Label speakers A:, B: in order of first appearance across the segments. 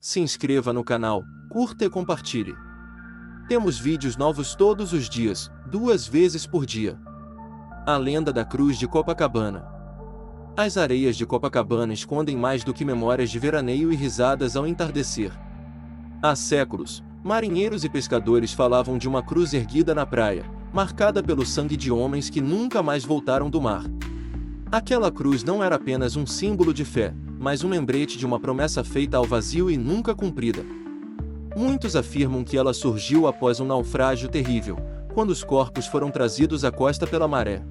A: Se inscreva no canal, curta e compartilhe. Temos vídeos novos todos os dias, 2 vezes por dia. A lenda da Cruz de Copacabana. As areias de Copacabana escondem mais do que memórias de veraneio e risadas ao entardecer. Há séculos, marinheiros e pescadores falavam de uma cruz erguida na praia, marcada pelo sangue de homens que nunca mais voltaram do mar. Aquela cruz não era apenas um símbolo de fé, mas um lembrete de uma promessa feita ao vazio e nunca cumprida. Muitos afirmam que ela surgiu após um naufrágio terrível, quando os corpos foram trazidos à costa pela maré.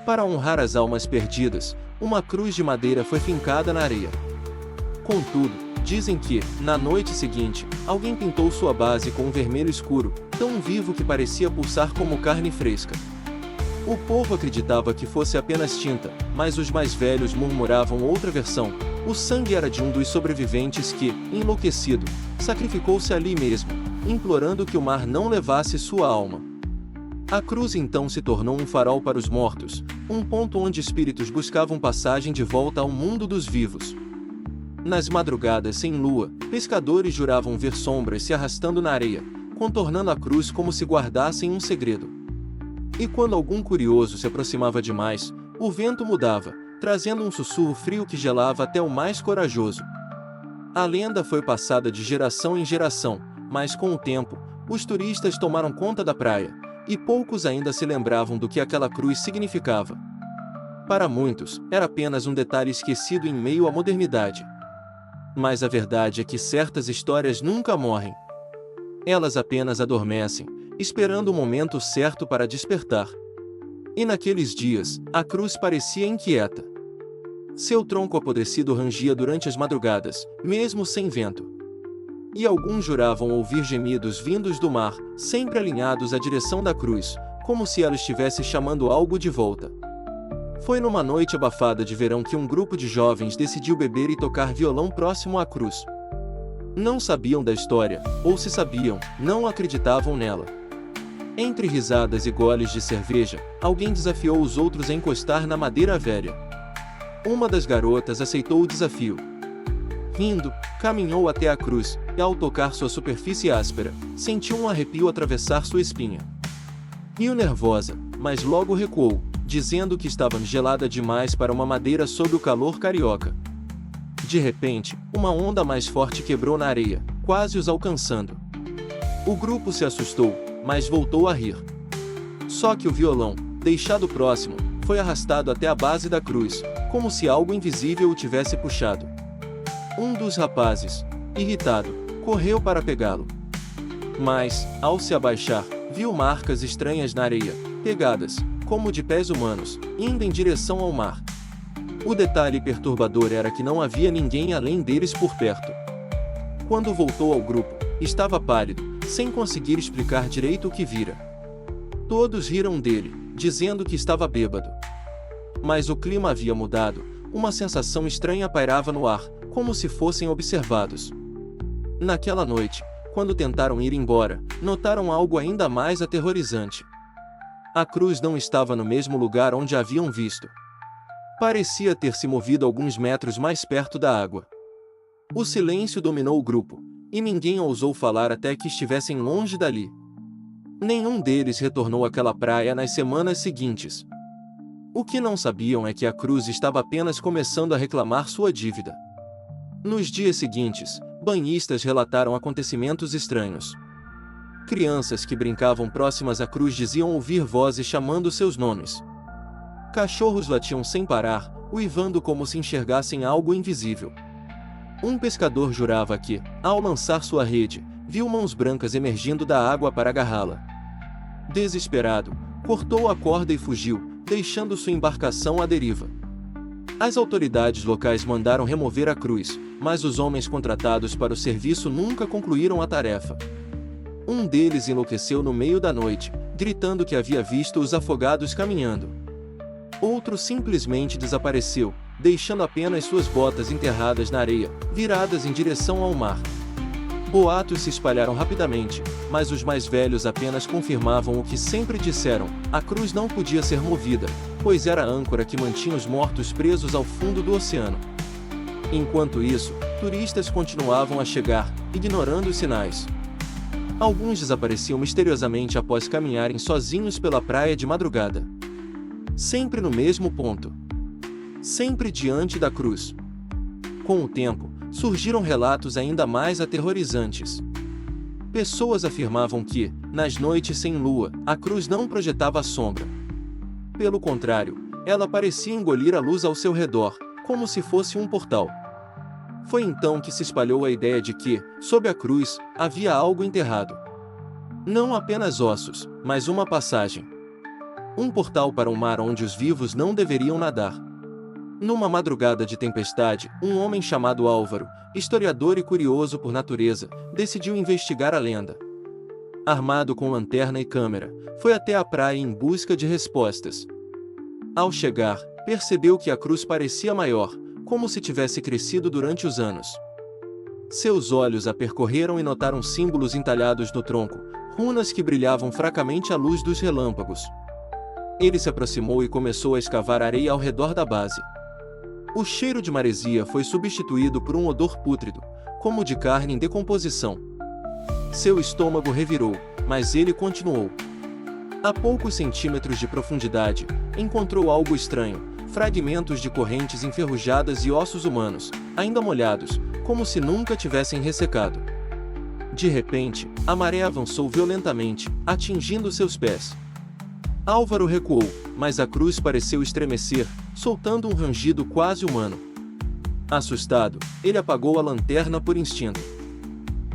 A: Para honrar as almas perdidas, uma cruz de madeira foi fincada na areia. Contudo, dizem que, na noite seguinte, alguém pintou sua base com um vermelho escuro, tão vivo que parecia pulsar como carne fresca. O povo acreditava que fosse apenas tinta, mas os mais velhos murmuravam outra versão: o sangue era de um dos sobreviventes que, enlouquecido, sacrificou-se ali mesmo, implorando que o mar não levasse sua alma. A cruz então se tornou um farol para os mortos, um ponto onde espíritos buscavam passagem de volta ao mundo dos vivos. Nas madrugadas sem lua, pescadores juravam ver sombras se arrastando na areia, contornando a cruz como se guardassem um segredo. E quando algum curioso se aproximava demais, o vento mudava, trazendo um sussurro frio que gelava até o mais corajoso. A lenda foi passada de geração em geração, mas com o tempo, os turistas tomaram conta da praia, e poucos ainda se lembravam do que aquela cruz significava. Para muitos, era apenas um detalhe esquecido em meio à modernidade. Mas a verdade é que certas histórias nunca morrem. Elas apenas adormecem, esperando o momento certo para despertar. E naqueles dias, a cruz parecia inquieta. Seu tronco apodrecido rangia durante as madrugadas, mesmo sem vento. E alguns juravam ouvir gemidos vindos do mar, sempre alinhados à direção da cruz, como se ela estivesse chamando algo de volta. Foi numa noite abafada de verão que um grupo de jovens decidiu beber e tocar violão próximo à cruz. Não sabiam da história, ou se sabiam, não acreditavam nela. Entre risadas e goles de cerveja, alguém desafiou os outros a encostar na madeira velha. Uma das garotas aceitou o desafio. Rindo, caminhou até a cruz, e ao tocar sua superfície áspera, sentiu um arrepio atravessar sua espinha. Riu nervosa, mas logo recuou, dizendo que estava gelada demais para uma madeira sob o calor carioca. De repente, uma onda mais forte quebrou na areia, quase os alcançando. O grupo se assustou, mas voltou a rir. Só que o violão, deixado próximo, foi arrastado até a base da cruz, como se algo invisível o tivesse puxado. Um dos rapazes, irritado, correu para pegá-lo. Mas, ao se abaixar, viu marcas estranhas na areia, pegadas, como de pés humanos, indo em direção ao mar. O detalhe perturbador era que não havia ninguém além deles por perto. Quando voltou ao grupo, estava pálido, sem conseguir explicar direito o que vira. Todos riram dele, dizendo que estava bêbado. Mas o clima havia mudado, uma sensação estranha pairava no ar, como se fossem observados. Naquela noite, quando tentaram ir embora, notaram algo ainda mais aterrorizante. A cruz não estava no mesmo lugar onde a haviam visto. Parecia ter se movido alguns metros mais perto da água. O silêncio dominou o grupo, e ninguém ousou falar até que estivessem longe dali. Nenhum deles retornou àquela praia nas semanas seguintes. O que não sabiam é que a cruz estava apenas começando a reclamar sua dívida. Nos dias seguintes, banhistas relataram acontecimentos estranhos. Crianças que brincavam próximas à cruz diziam ouvir vozes chamando seus nomes. Cachorros latiam sem parar, uivando como se enxergassem algo invisível. Um pescador jurava que, ao lançar sua rede, viu mãos brancas emergindo da água para agarrá-la. Desesperado, cortou a corda e fugiu, deixando sua embarcação à deriva. As autoridades locais mandaram remover a cruz, mas os homens contratados para o serviço nunca concluíram a tarefa. Um deles enlouqueceu no meio da noite, gritando que havia visto os afogados caminhando. Outro simplesmente desapareceu, deixando apenas suas botas enterradas na areia, viradas em direção ao mar. Boatos se espalharam rapidamente, mas os mais velhos apenas confirmavam o que sempre disseram: a cruz não podia ser movida, pois era a âncora que mantinha os mortos presos ao fundo do oceano. Enquanto isso, turistas continuavam a chegar, ignorando os sinais. Alguns desapareciam misteriosamente após caminharem sozinhos pela praia de madrugada. Sempre no mesmo ponto. Sempre diante da cruz. Com o tempo, surgiram relatos ainda mais aterrorizantes. Pessoas afirmavam que, nas noites sem lua, a cruz não projetava sombra. Pelo contrário, ela parecia engolir a luz ao seu redor, como se fosse um portal. Foi então que se espalhou a ideia de que, sob a cruz, havia algo enterrado. Não apenas ossos, mas uma passagem. Um portal para um mar onde os vivos não deveriam nadar. Numa madrugada de tempestade, um homem chamado Álvaro, historiador e curioso por natureza, decidiu investigar a lenda. Armado com lanterna e câmera, foi até a praia em busca de respostas. Ao chegar, percebeu que a cruz parecia maior, como se tivesse crescido durante os anos. Seus olhos a percorreram e notaram símbolos entalhados no tronco, runas que brilhavam fracamente à luz dos relâmpagos. Ele se aproximou e começou a escavar areia ao redor da base. O cheiro de maresia foi substituído por um odor pútrido, como de carne em decomposição. Seu estômago revirou, mas ele continuou. A poucos centímetros de profundidade, encontrou algo estranho, fragmentos de correntes enferrujadas e ossos humanos, ainda molhados, como se nunca tivessem ressecado. De repente, a maré avançou violentamente, atingindo seus pés. Álvaro recuou, mas a cruz pareceu estremecer, soltando um rangido quase humano. Assustado, ele apagou a lanterna por instinto.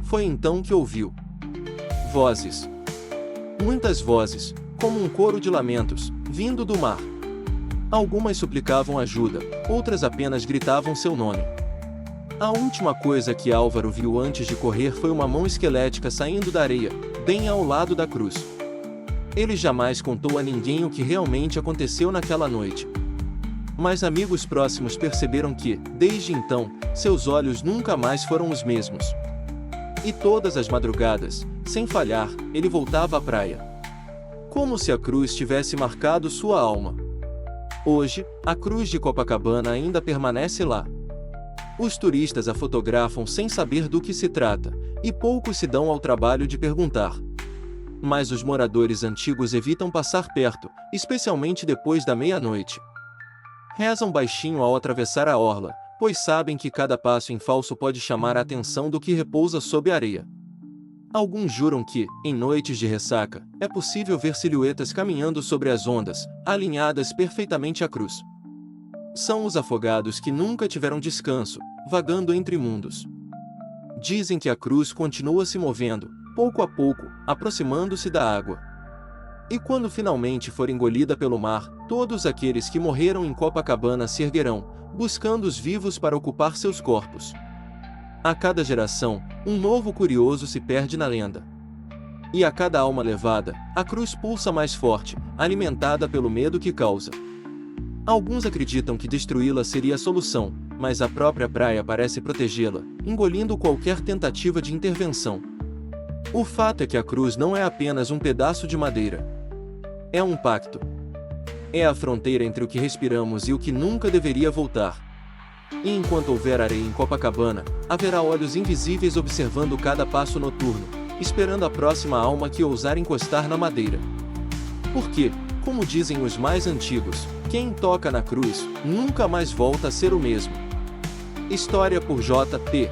A: Foi então que ouviu vozes. Muitas vozes, como um coro de lamentos, vindo do mar. Algumas suplicavam ajuda, outras apenas gritavam seu nome. A última coisa que Álvaro viu antes de correr foi uma mão esquelética saindo da areia, bem ao lado da cruz. Ele jamais contou a ninguém o que realmente aconteceu naquela noite. Mas amigos próximos perceberam que, desde então, seus olhos nunca mais foram os mesmos. E todas as madrugadas, sem falhar, ele voltava à praia. Como se a cruz tivesse marcado sua alma. Hoje, a cruz de Copacabana ainda permanece lá. Os turistas a fotografam sem saber do que se trata, e poucos se dão ao trabalho de perguntar. Mas os moradores antigos evitam passar perto, especialmente depois da meia-noite. Rezam baixinho ao atravessar a orla, pois sabem que cada passo em falso pode chamar a atenção do que repousa sob a areia. Alguns juram que, em noites de ressaca, é possível ver silhuetas caminhando sobre as ondas, alinhadas perfeitamente à cruz. São os afogados que nunca tiveram descanso, vagando entre mundos. Dizem que a cruz continua se movendo, pouco a pouco, aproximando-se da água. E quando finalmente for engolida pelo mar, todos aqueles que morreram em Copacabana se erguerão, buscando os vivos para ocupar seus corpos. A cada geração, um novo curioso se perde na lenda. E a cada alma levada, a cruz pulsa mais forte, alimentada pelo medo que causa. Alguns acreditam que destruí-la seria a solução, mas a própria praia parece protegê-la, engolindo qualquer tentativa de intervenção. O fato é que a cruz não é apenas um pedaço de madeira. É um pacto. É a fronteira entre o que respiramos e o que nunca deveria voltar. E enquanto houver areia em Copacabana, haverá olhos invisíveis observando cada passo noturno, esperando a próxima alma que ousar encostar na madeira. Porque, como dizem os mais antigos, quem toca na cruz, nunca mais volta a ser o mesmo. História por J.P.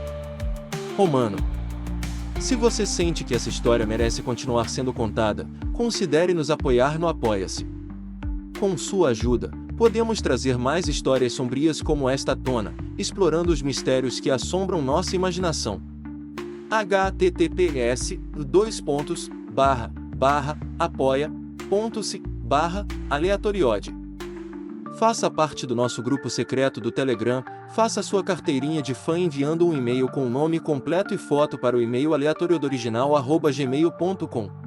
A: Romano. Se você sente que essa história merece continuar sendo contada, considere nos apoiar no Apoia-se. Com sua ajuda, podemos trazer mais histórias sombrias como esta à tona, explorando os mistérios que assombram nossa imaginação. https://apoia.se/aleatoriode. Faça parte do nosso grupo secreto do Telegram, faça sua carteirinha de fã enviando um e-mail com o nome completo e foto para o e-mail aleatoriodoriginal@gmail.com.